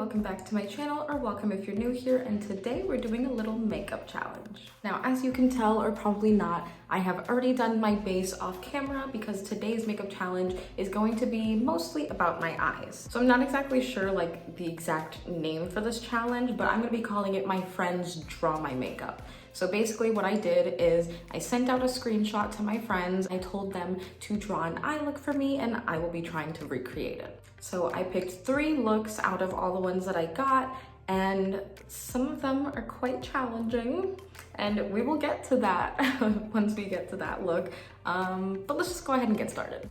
welcome back to my channel, or welcome if you're new here, and today we're doing a little makeup challenge. Now, as you can tell, or probably not, I have already done my base off camera because today's makeup challenge is going to be mostly about my eyes. So I'm not exactly sure like the exact name for this challenge, but I'm gonna be calling it My Friends Draw My Makeup. So basically what I did is I sent out a screenshot to my friends. I told them to draw an eye look for me and I will be trying to recreate it. So I picked 3 looks out of all the ones that I got, and some of them are quite challenging, and we will get to that once we get to that look. But let's just go ahead and get started.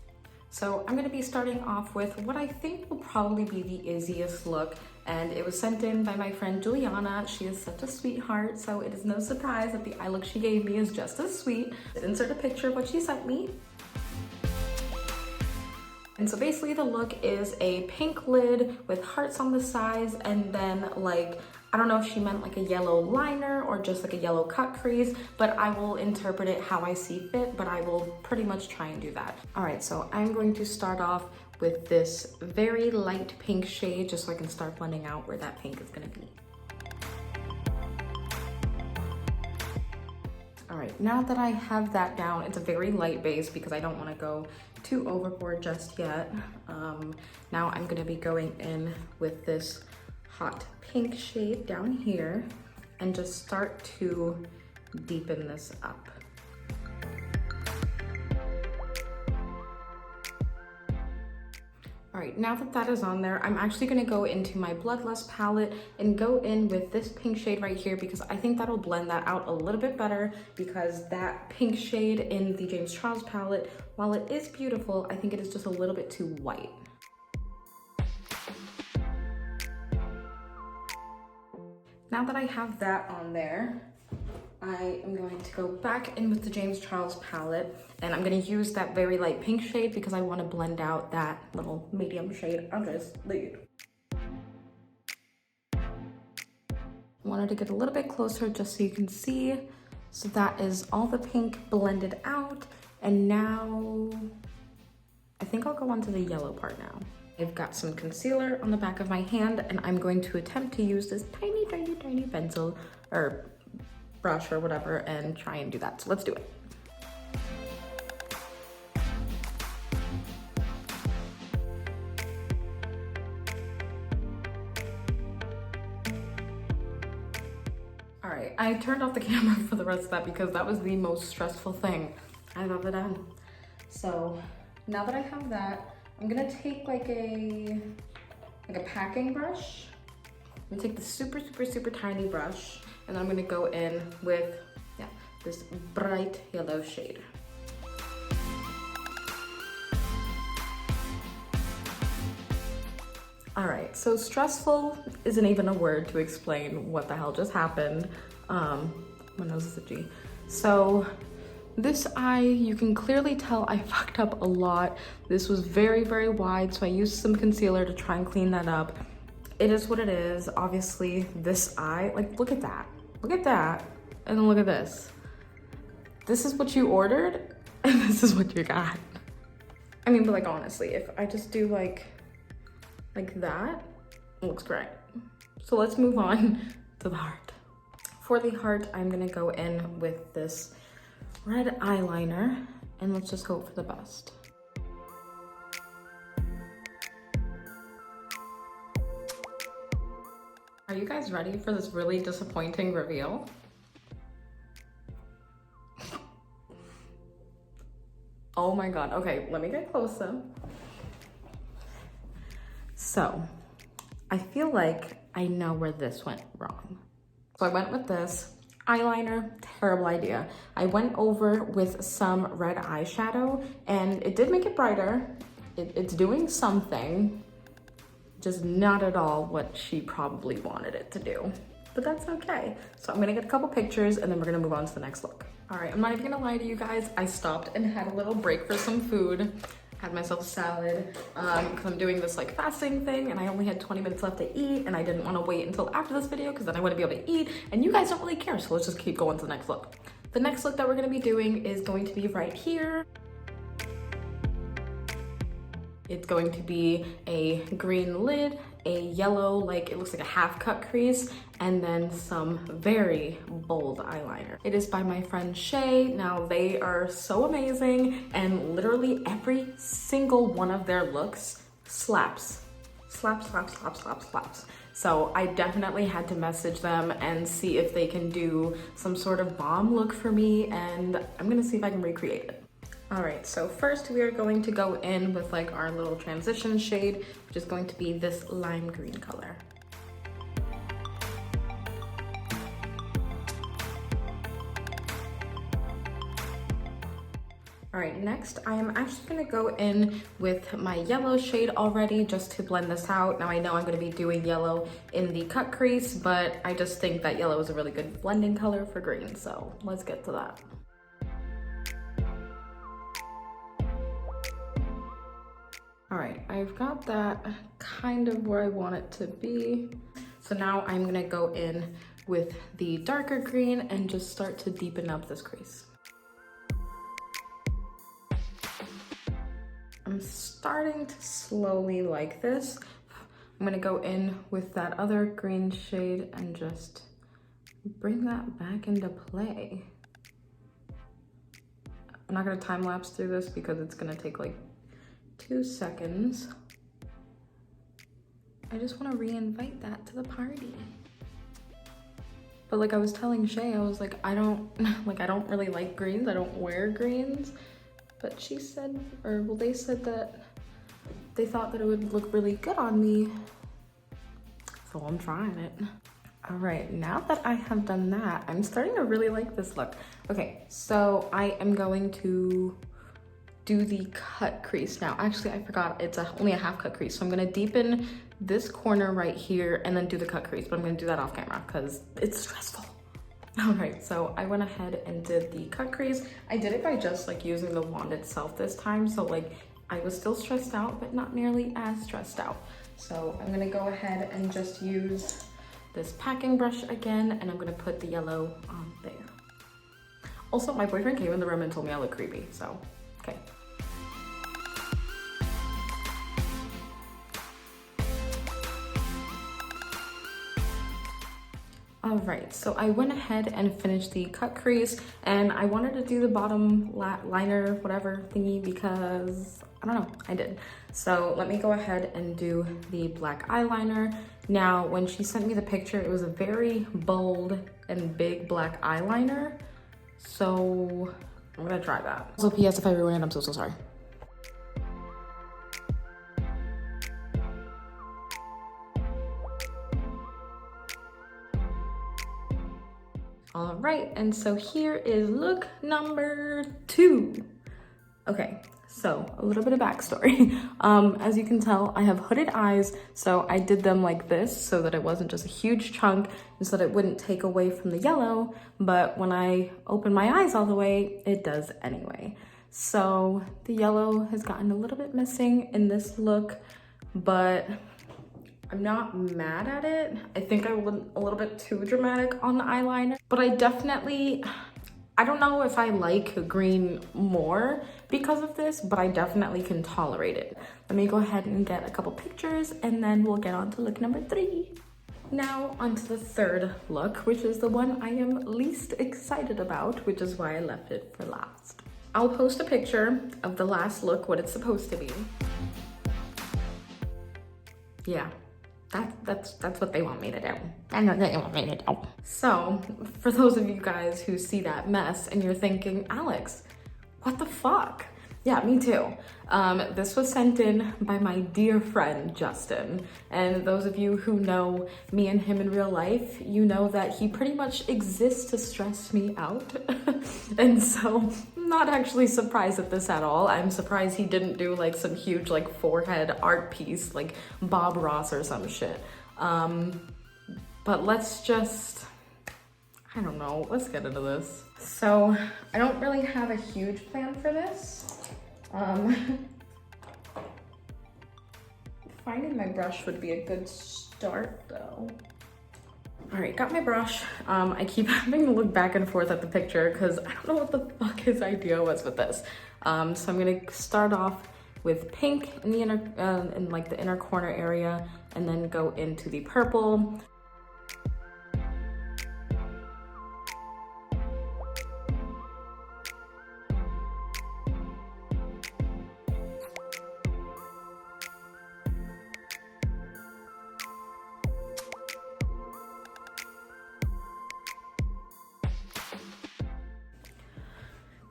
So I'm gonna be starting off with what I think will probably be the easiest look, and it was sent in by my friend Juliana. She is such a sweetheart, so it is no surprise that the eye look she gave me is just as sweet. Insert a picture of what she sent me. And so basically the look is a pink lid with hearts on the sides, and then like, I don't know if she meant like a yellow liner or just like a yellow cut crease, but I will interpret it how I see fit, but I will pretty much try and do that. All right, so I'm going to start off with this very light pink shade just so I can start blending out where that pink is gonna be. All right, now that I have that down, it's a very light base because I don't wanna go too overboard just yet. Now I'm gonna be going in with this hot pink shade down here and just start to deepen this up. All right, now that that is on there, I'm actually gonna go into my Bloodlust palette and go in with this pink shade right here because I think that'll blend that out a little bit better, because that pink shade in the James Charles palette, while it is beautiful, I think it is just a little bit too white. Now that I have that on there, I am going to go back in with the James Charles palette, and I'm gonna use that very light pink shade because I wanna blend out that little medium shade on this lid. I wanted to get a little bit closer just so you can see. So that is all the pink blended out, and now I think I'll go on to the yellow part now. I've got some concealer on the back of my hand, and I'm going to attempt to use this tiny pencil or brush or whatever and try and do that. So let's do it. All right, I turned off the camera for the rest of that because that was the most stressful thing I've ever done. So now that I have that, I'm gonna take like a packing brush. I'm gonna take the super tiny brush, and then I'm gonna go in with this bright yellow shade. All right, so stressful isn't even a word to explain what the hell just happened. My nose is itchy. So this eye, you can clearly tell I fucked up a lot. This was very wide, so I used some concealer to try and clean that up. It is what it is. Obviously, this eye, like, look at that, and then look at this. This is what you ordered, and this is what you got. I mean, but like, honestly, if I just do like that, it looks great. So let's move on to the heart. For the heart, I'm gonna go in with this red eyeliner, and let's just hope for the best. Are you guys ready for this really disappointing reveal? Oh my God, okay, let me get closer. So, I feel like I know where this went wrong. So I went with this eyeliner, terrible idea. I went over with some red eyeshadow, and it did make it brighter. It's doing something, just not at all what she probably wanted it to do, but that's okay. So I'm gonna get a couple pictures and then we're gonna move on to the next look. All right, I'm not even gonna lie to you guys. I stopped and had a little break for some food. Had myself a salad because I'm doing this like fasting thing, and I only had 20 minutes left to eat, and I didn't want to wait until after this video because then I wouldn't be able to eat, and you guys don't really care, so let's just keep going to the next look. The next look that we're going to be doing is going to be right here. It's going to be a green lid a yellow, like it looks like a half cut crease, and then some very bold eyeliner. It is by my friend Shay. Now they are so amazing, and literally every single one of their looks slaps. Slaps, slaps, slaps, slaps, slaps. So I definitely had to message them and see if they can do some sort of bomb look for me, and I'm gonna see if I can recreate it. All right, so first we are going to go in with like our little transition shade, which is going to be this lime green color. All right, next I am actually gonna go in with my yellow shade already just to blend this out. Now I know I'm gonna be doing yellow in the cut crease, but I just think that yellow is a really good blending color for green, so let's get to that. All right, I've got that kind of where I want it to be. So now I'm gonna go in with the darker green and just start to deepen up this crease. I'm starting to slowly like this. I'm gonna go in with that other green shade and just bring that back into play. I'm not gonna time lapse through this because it's gonna take like 2 seconds. I just want to reinvite that to the party. But like I was telling Shay, I was like, I don't really like greens. I don't wear greens. But she said, or well, they said that they thought that it would look really good on me. So I'm trying it. All right, now that I have done that, I'm starting to really like this look. Okay, so I am going to do the cut crease now. Actually, I forgot, it's only a half cut crease. So I'm gonna deepen this corner right here and then do the cut crease, but I'm gonna do that off camera because it's stressful. All right, so I went ahead and did the cut crease. I did it by just like using the wand itself this time. So like I was still stressed out, but not nearly as stressed out. So I'm gonna go ahead and just use this packing brush again, and I'm gonna put the yellow on there. Also, my boyfriend came in the room and told me I look creepy, so, okay. All right, so I went ahead and finished the cut crease, and I wanted to do the bottom liner, whatever thingy, because I don't know, I did. So let me go ahead and do the black eyeliner. Now, when she sent me the picture, it was a very bold and big black eyeliner. So I'm gonna try that. So PS, if I ruin it, I'm so sorry. All right, and so here is look number 2. Okay, so a little bit of backstory. As you can tell, I have hooded eyes, so I did them like this so that it wasn't just a huge chunk and so that it wouldn't take away from the yellow, but when I open my eyes all the way, it does anyway. So the yellow has gotten a little bit missing in this look, but I'm not mad at it. I think I went a little bit too dramatic on the eyeliner, but I don't know if I like green more because of this, but I definitely can tolerate it. Let me go ahead and get a couple pictures and then we'll get on to look number 3. Now onto the third look, which is the one I am least excited about, which is why I left it for last. I'll post a picture of the last look, what it's supposed to be. Yeah. That's what they want me to do. I know they want me to do. So, for those of you guys who see that mess and you're thinking, Alex, what the fuck? Yeah, me too. This was sent in by my dear friend, Justin. And those of you who know me and him in real life, you know that he pretty much exists to stress me out. And so, I'm not actually surprised at this at all. I'm surprised he didn't do like some huge like forehead art piece like Bob Ross or some shit. But let's just, I don't know, let's get into this. So, I don't really have a huge plan for this. Finding my brush would be a good start though. All right, got my brush. I keep having to look back and forth at the picture because I don't know what the fuck his idea was with this. So I'm gonna start off with pink in the inner, in like the inner corner area, and then go into the purple.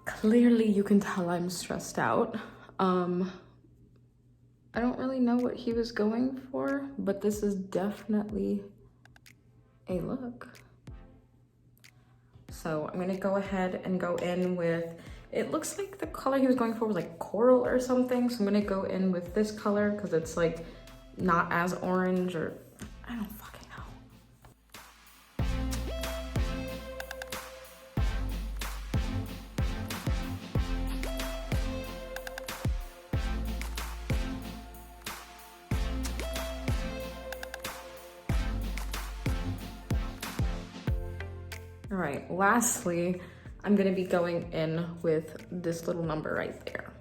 Clearly you can tell I'm stressed out. I don't really know what he was going for, but this is definitely a look. So I'm gonna go ahead and go in with, it looks like the color he was going for was like coral or something. So I'm gonna go in with this color because it's like not as orange, or I don't fucking know. All right, lastly, I'm gonna be going in with this little number right there.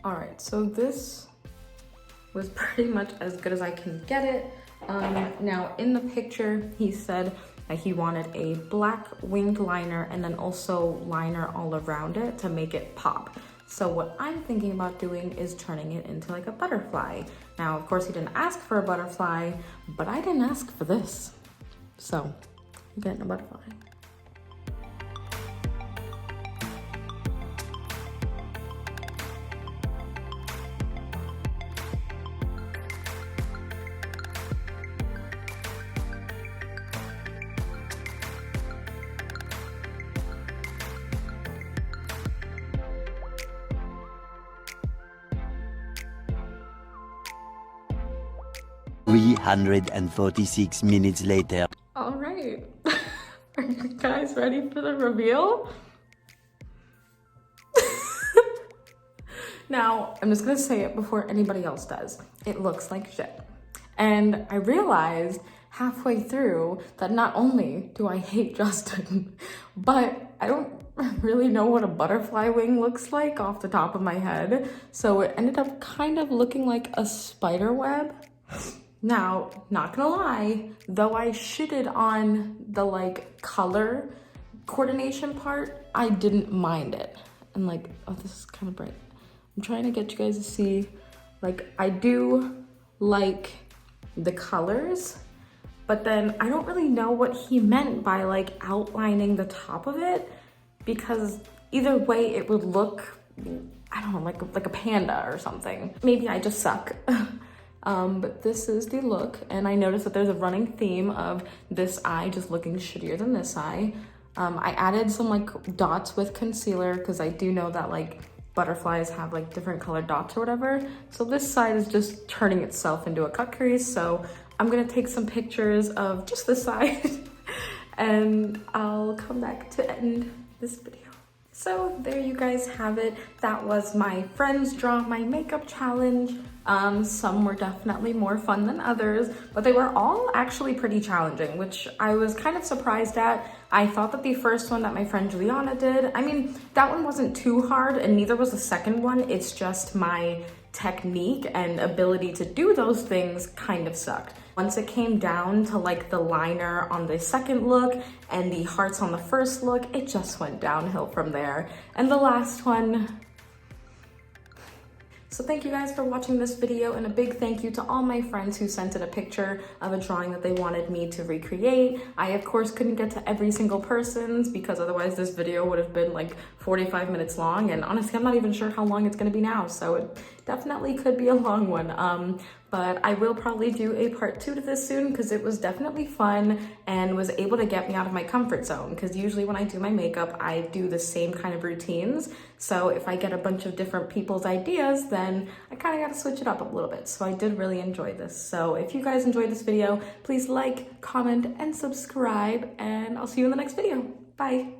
All right, so this was pretty much as good as I can get it. Now in the picture, he said that he wanted a black winged liner and then also liner all around it to make it pop. So what I'm thinking about doing is turning it into like a butterfly. Now, of course, he didn't ask for a butterfly, but I didn't ask for this. So I'm getting a butterfly. "346 minutes later." All right, are you guys ready for the reveal? Now, I'm just gonna say it before anybody else does. It looks like shit. And I realized halfway through that not only do I hate Justin, but I don't really know what a butterfly wing looks like off the top of my head. So it ended up kind of looking like a spider web. Now, not gonna lie, though I shitted on the like color coordination part, I didn't mind it. And like, oh, this is kind of bright. I'm trying to get you guys to see, like, I do like the colors, but then I don't really know what he meant by like outlining the top of it, because either way it would look, I don't know, like a panda or something. Maybe I just suck. But this is the look, and I noticed that there's a running theme of this eye just looking shittier than this eye. I added some like dots with concealer because I do know that like butterflies have like different colored dots or whatever. So this side is just turning itself into a cut crease. So I'm gonna take some pictures of just this side and I'll come back to end this video. So there you guys have it. That was my friends draw my makeup challenge. Some were definitely more fun than others, but they were all actually pretty challenging, which I was kind of surprised at. I thought that the first one that my friend Juliana did, I mean, that one wasn't too hard, and neither was the second one. It's just my technique and ability to do those things kind of sucked. Once it came down to like the liner on the second look and the hearts on the first look, it just went downhill from there. And the last one. So thank you guys for watching this video, and a big thank you to all my friends who sent in a picture of a drawing that they wanted me to recreate. I of course couldn't get to every single person's because otherwise this video would have been like 45 minutes long, and honestly I'm not even sure how long it's gonna be now, so it definitely could be a long one. But I will probably do a part 2 to this soon because it was definitely fun and was able to get me out of my comfort zone, because usually when I do my makeup, I do the same kind of routines. So if I get a bunch of different people's ideas, then I kind of got to switch it up a little bit. So I did really enjoy this. So if you guys enjoyed this video, please like, comment, and subscribe, and I'll see you in the next video. Bye.